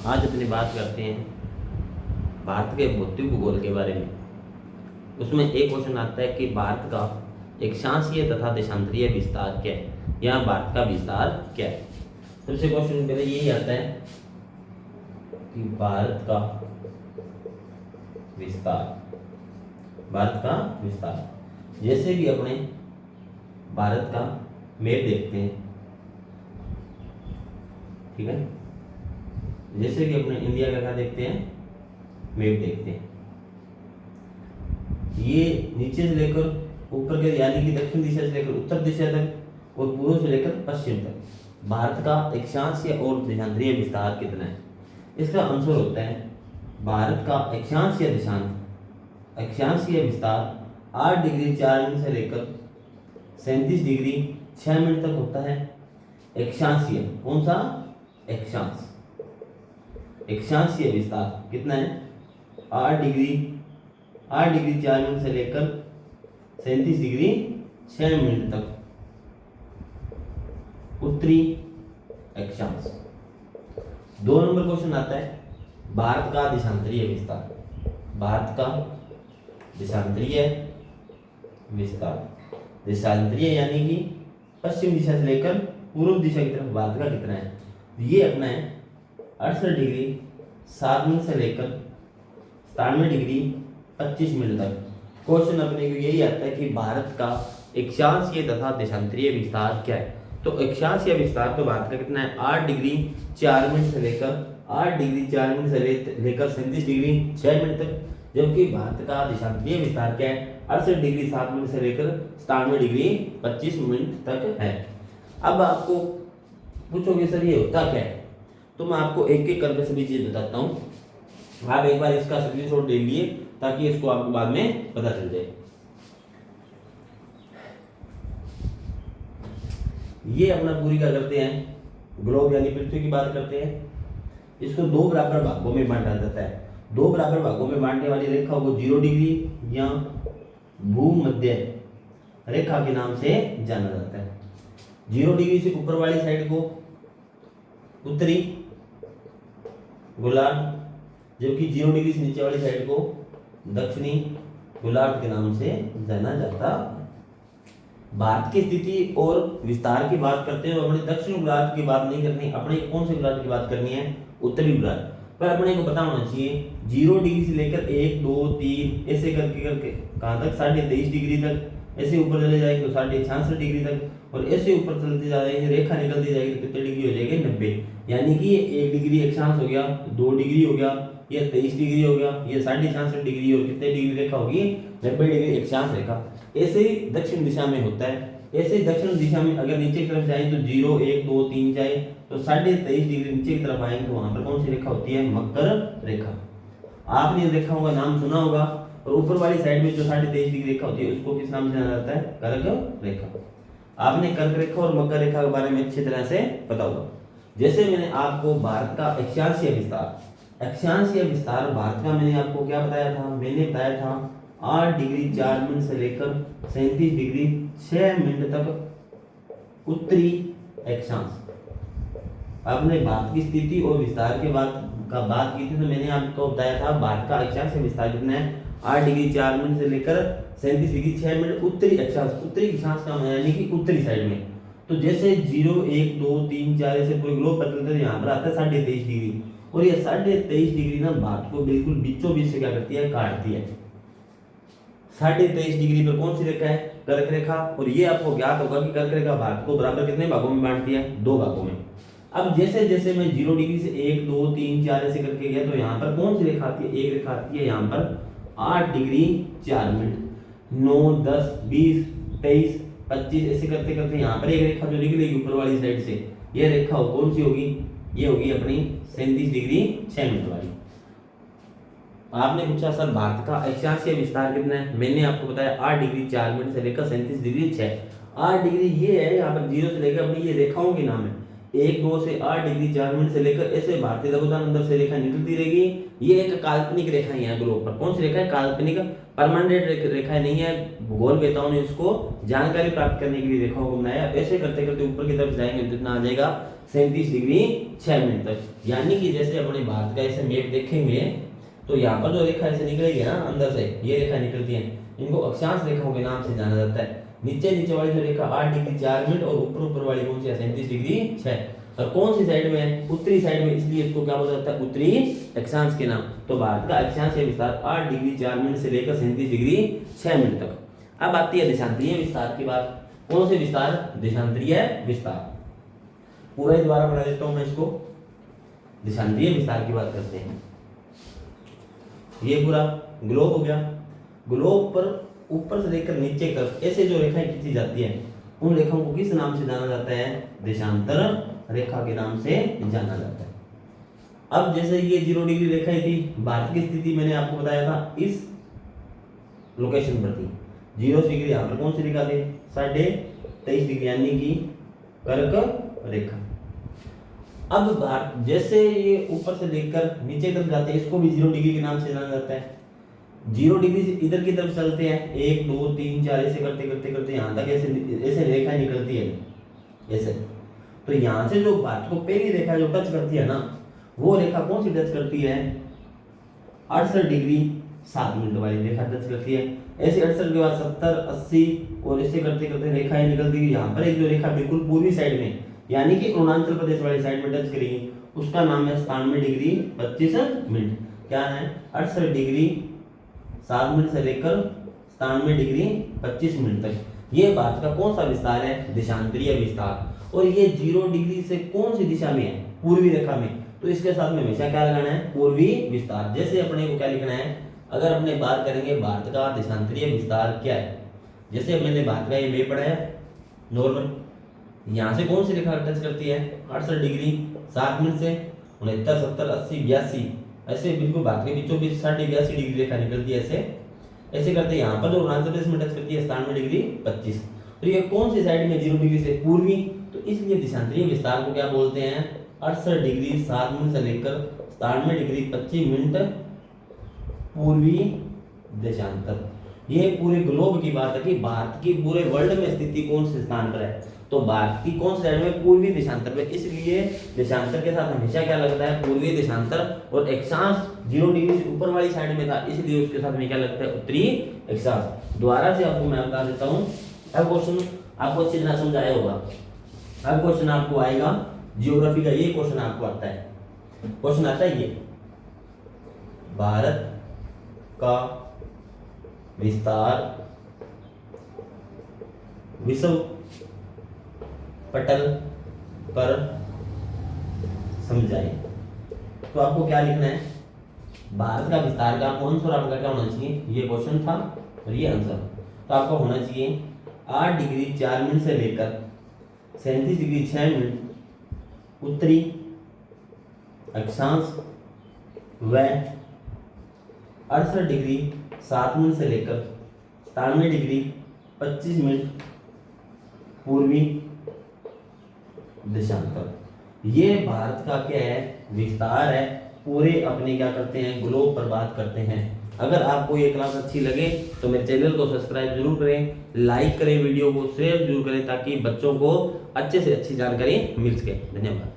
आज अपनी बात करते हैं भारत के भौतिक भूगोल के बारे में। उसमें एक क्वेश्चन आता है कि भारत का अक्षांशीय तथा देशांतरीय विस्तार क्या है, या भारत का विस्तार क्या है। सबसे क्वेश्चन पहले यही आता है कि भारत का विस्तार जैसे कि अपने भारत का मैप देखते हैं, ठीक है। जैसे कि अपने इंडिया का क्या देखते हैं, मैप देखते हैं। ये नीचे से लेकर ऊपर के यानी कि दक्षिण दिशा से लेकर उत्तर दिशा तक और पूर्व से लेकर पश्चिम तक भारत का अक्षांशीय और देशांतरीय विस्तार कितना है। इसका आंसर होता है भारत का अक्षांशीय विस्तार 8 डिग्री 4 मिनट से लेकर 37 डिग्री 6 मिनट तक होता है। अक्षांशीय कौन सा, अक्षांशीय विस्तार कितना है, 8 डिग्री 4 मिनट से लेकर 37 डिग्री 6 मिनट तक उत्तरी अक्षांश। 2 नंबर क्वेश्चन आता है भारत का देशांतरीय देशांतरीय यानी कि पश्चिम दिशा से लेकर पूर्व दिशा की तरफ भारत का कितना है। ये अपना है 68 डिग्री 7 मिनट से लेकर 97 डिग्री 25 मिनट तक। क्वेश्चन अपने को यही आता है कि भारत का अक्षांशीय तथा देशांतरीय विस्तार क्या है। तो अक्षांशीय विस्तार तो भारत का कितना है, 8 डिग्री 4 मिनट से लेकर 37 डिग्री 6 मिनट तक। जबकि भारत का देशांतरीय विस्तार क्या है, 68 डिग्री 7 मिनट से लेकर 97 डिग्री 25 मिनट तक है। अब आपको पूछोगे सर ये होता क्या है, तो मैं आपको एक एक करके सभी चीज बताता हूँ। आप एक बार इसका स्क्रीनशॉट ले लिए ताकि इसको आपको बाद में पता चल जाए। ये अपना पूरी क्या करते हैं, ग्लोब यानी पृथ्वी की बात करते हैं। इसको 2 बराबर भागों में बांटा जाता है। 2 बराबर भागों में बांटने वाली रेखा को 0 डिग्री या भूमध्य रेखा के नाम से जाना जाता है। 0 डिग्री से ऊपर वाली साइड को उत्तरी गोलार्ध, जबकि 0 डिग्री से नीचे वाली साइड को दक्षिणी गोलार्ध के नाम से जाना जाता है। भारत की स्थिति और विस्तार की बात करते हैं, अपने दक्षिण गोलार्ध की बात नहीं करनी, अपने कौन से गोलार्ध की बात करनी है, उत्तरी गोलार्ध। पर अपने को पता होना चाहिए 0 डिग्री से लेकर 1 2 3 ऐसे करके कहां तक, 23.5 डिग्री तक। ऐसे ऊपर चले जाएंगे तो 66.5 डिग्री तक, और ऐसे ऊपर चलते जाएंगे रेखा निकलती जाएगी तो कितनी डिग्री हो जाएगी, 90। यानी कि 1 डिग्री अक्षांश हो गया, 2 डिग्री हो गया, ये 23 डिग्री हो गया, ये 66.5 डिग्री, और कितने डिग्री रेखा होगी, 90 डिग्री अक्षांश रेखा। ऐसे ही दक्षिण दिशा में होता है। ऐसे ही दक्षिण दिशा में अगर नीचे की तरफ जाए तो 0 1 2 3 जाए तो 23.5 डिग्री नीचे की तरफ आएंगे तो वहां पर कौन सी रेखा होती है, मकर रेखा। आपने रेखाओं का नाम सुना होगा। और ऊपर वाली साइड में जो 23.5 डिग्री रेखा होती है उसको किस नाम से जाना जाता है, कर्क रेखा। आपने कर्क रेखा और मकर रेखा के बारे में अच्छी तरह से पता होगा। जैसे मैंने आपको भारत का अक्षांशीय विस्तार भारत का मैंने आपको क्या बताया था, मैंने बताया था 8 डिग्री 4 मिनट से लेकर 37 डिग्री 6 मिनट तक उत्तरी अक्षांश। आपने भारत की स्थिति और विस्तार के बात की थी, तो मैंने आपको बताया था भारत का अक्षांशीय विस्तार कितना है, 8 डिग्री 4 मिनट से लेकर 37 डिग्री 6 मिनट उत्तरी अक्षांश का यानी कि उत्तरी साइड में। तो जैसे 0 1 2 3 4 ऐसे पूरे ग्लोब पर चलते हैं, यहाँ पर आता है 23.5 डिग्री, और ये 23.5 डिग्री ना भारत को बिल्कुल बीचों बीच से क्या करती है, काटती है। 23.5 डिग्री पर कौन सी रेखा है, कर्क रेखा। और ये आपको ज्ञात होगा कि कर्क रेखा भारत को बराबर कितने भागों में बांटती है, 2 भागों में। अब जैसे जैसे मैं 0 डिग्री से 1 2 3 4 ऐसे करके गया तो यहाँ पर कौन सी रेखा आती है, एक रेखा आती है यहाँ पर 8 डिग्री 4 मिनट, 9 10 20 23 25 ऐसे करते करते यहाँ पर एक रेखा जो निकलेगी ऊपर वाली साइड से, ये रेखा कौन सी होगी, ये होगी अपनी 37 डिग्री 6 मिनट वाली। आपने पूछा सर भारत का अक्षांशीय विस्तार कितना है, मैंने आपको बताया 8 डिग्री 4 मिनट से लेकर 37 डिग्री 6। 8 डिग्री ये है, यहाँ पर 0 से लेकर अपनी ये रेखाओं के नाम है। 1 2 से 8 डिग्री 4 मिनट से लेकर ऐसे भारतीय द्रव्यमान अंदर से रेखा निकलती रहेगी। ये एक काल्पनिक रेखा है यहाँ ग्लोब पर। कौन सी रेखा है? काल्पनिक, परमानेंट रेखा नहीं है। भूगोलवेताओं ने इसको जानकारी प्राप्त करने के लिए रेखाओं को बनाया। ऐसे करते करते ऊपर की तरफ जाएंगे तो कितना आ जाएगा? 37 डिग्री 6 मिनट तक। यानी कि जैसे अपने भारत का ऐसे मैप देखेंगे तो यहाँ पर जो रेखा ऐसे निकलेगी ना अंदर से, ये रेखा निकलती है, इनको अक्षांश रेखाओं के नाम से जाना जाता है। नीचे वाली जो रेखा 8 डिग्री 4 मिनट और ऊपर वाली कौन सी है? 37 डिग्री 6। और कौन सी साइड में है? उत्तरी साइड में, इसलिए इसको क्या बोला जाता है? उत्तरी अक्षांश के नाम। तो भारत का अक्षांश विस्तार 8 डिग्री 4 मिनट से लेकर 37 डिग्री 6 मिनट तक। अब आती है देशांतरीय विस्तार की बात। कौन से विस्तार? देशांतरीय विस्तार। पूरा ही द्वारा बना देता हूं मैं इसको। देशांतरीय विस्तार की बात करते हैं। ये पूरा ग्लोब हो गया। ग्लोब पर ऊपर से लेकर नीचे तक ऐसे जो रेखाएं खींची जाती हैं, उन रेखाओं को किस नाम से जाना जाता है? देशांतर रेखा के नाम से जाना जाता है। अब जैसे ये 0 डिग्री रेखा थी, भारत की स्थिति मैंने आपको बताया था इस लोकेशन पर थी। 0 डिग्री यहाँ पर कौन सी रेखा थी? 23.5 डिग्री यानी कि कर्क रेखा। अब भारत जैसे ये ऊपर से लेकर नीचे तक जाते हैं, इसको भी 0 डिग्री के नाम से जाना जाता है। 0 डिग्री से इधर की तरफ चलते हैं, 1 2 3 4 ऐसे करते करते करते यहाँ तक ऐसे रेखा निकलती है ऐसे। तो यहाँ से जो भारत को पहली रेखा जो टच करती है ना, वो रेखा कौन सी टच करती है? 68 डिग्री 7 मिनट वाली रेखा टच करती है। ऐसे 68 के बाद 70 80 और ऐसे करते करते रेखाएं निकलती है। यहाँ पर एक जो रेखा बिल्कुल पूर्वी साइड में, यानी कि अरुणाचल प्रदेश वाली साइड में टच करेगी, उसका नाम है 97 डिग्री 25 मिनट। क्या है? 68 डिग्री 7 मिनट से लेकर 97 डिग्री 25 मिनट तक। ये भारत का कौन सा विस्तार है? देशांतरीय विस्तार। और ये 0 डिग्री से कौन सी दिशा में है? पूर्वी रेखा में। तो इसके साथ में हमेशा क्या लगाना है? पूर्वी विस्तार। जैसे अपने को क्या लिखना है? अगर अपने बात करेंगे भारत का देशांतरीय विस्तार क्या है, जैसे मैंने भारत का ये मैप पढ़ाया नॉर्मल, यहाँ से कौन सी रेखा टच करती है? 68 डिग्री 7 मिनट से 69 70 80 82 ऐसे बिल्कुल भारत के बीचों बीच 82 डिग्री रेखा निकलती है। ऐसे करते यहाँ पर जो अरुणाचल प्रदेश में टच करती है 97 डिग्री 25। तो ये कौन सी साइड में? 0 डिग्री से पूर्वी। तो इसलिए देशांतरीय विस्तार को क्या बोलते हैं? 68 डिग्री 7 मिनट से लेकर 97 डिग्री 25 मिनट पूर्वी देशांतर। ये पूरे ग्लोब की बात है कि भारत की पूरे वर्ल्ड में स्थिति कौन से स्थान पर है। तो भारत की कौन सी साइड में? पूर्वी देशांतर में। इसलिए देशांतर के साथ हमेशा क्या लगता है? पूर्वी देशांतर। और अक्षांश 0 डिग्री से ऊपर वाली साइड में था, इसलिए उसके साथ में क्या लगता है? उत्तरी अक्षांश। दोबारा से आपको मैं बता देता हूँ। अब क्वेश्चन आपको अच्छी तरह समझाया होगा। अब क्वेश्चन आपको आएगा जियोग्राफी का। ये क्वेश्चन आपको आता है। क्वेश्चन आता है ये, भारत का विस्तार विश्व पटल पर समझाए। तो आपको क्या लिखना है? भारत का विस्तार का आंसर आपका क्या होना चाहिए? ये क्वेश्चन था और ये आंसर। तो आपका होना चाहिए 8 डिग्री 4 मिनट से लेकर 37 डिग्री 6 मिनट उत्तरी अक्षांश व 68 डिग्री 7 मिनट से लेकर 97 डिग्री 25 मिनट पूर्वी देशांतर। ये भारत का क्या है? विस्तार है। पूरे अपने क्या करते हैं? ग्लोब पर बात करते हैं। अगर आपको ये क्लास अच्छी लगे तो मेरे चैनल को सब्सक्राइब जरूर करें, लाइक करें, वीडियो को शेयर जरूर करें, ताकि बच्चों को अच्छे से अच्छी जानकारी मिल सके। धन्यवाद।